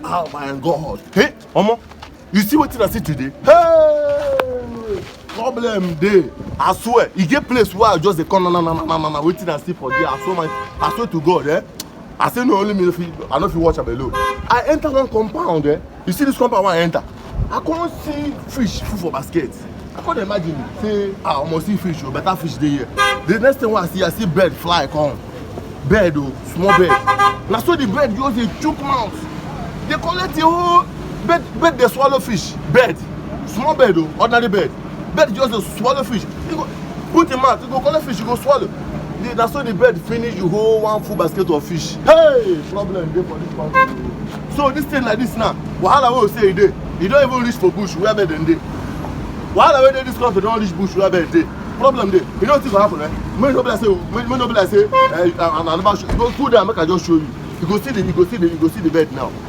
Oh my God. Hey, Omo, you see what I see today? Hey, problem day. I swear, you get place where I just dey come na waiting and see for there. I swear to God, eh? I say no only me. I know if you watch am alone. I enter one compound, eh? You see this compound where I enter? I can't see fish full for basket. I can't imagine. Say, I almost see fish, or better fish dey here. The next thing I see bird fly come. Bird, oh, small bird. Now so the bird just dey chook mouth. They collect the whole bird dey swallow fish. Bird, small bird, oh, ordinary bird. Bird just dey swallow fish. He go put him mouth, he go collect fish, he go swallow. Na so the bird finish the whole one full basket of fish. Hey, problem dey for this country. So this thing like this now, wahala wey we say e dey, e don even reach for bush where bird dem dey. Wahala wey dey this country don reach bush where bird dey. Problem dey. You know wetin go happen, eh? Make no be like say, I never show you. Go cool down, make I just show you. You go see the bird now.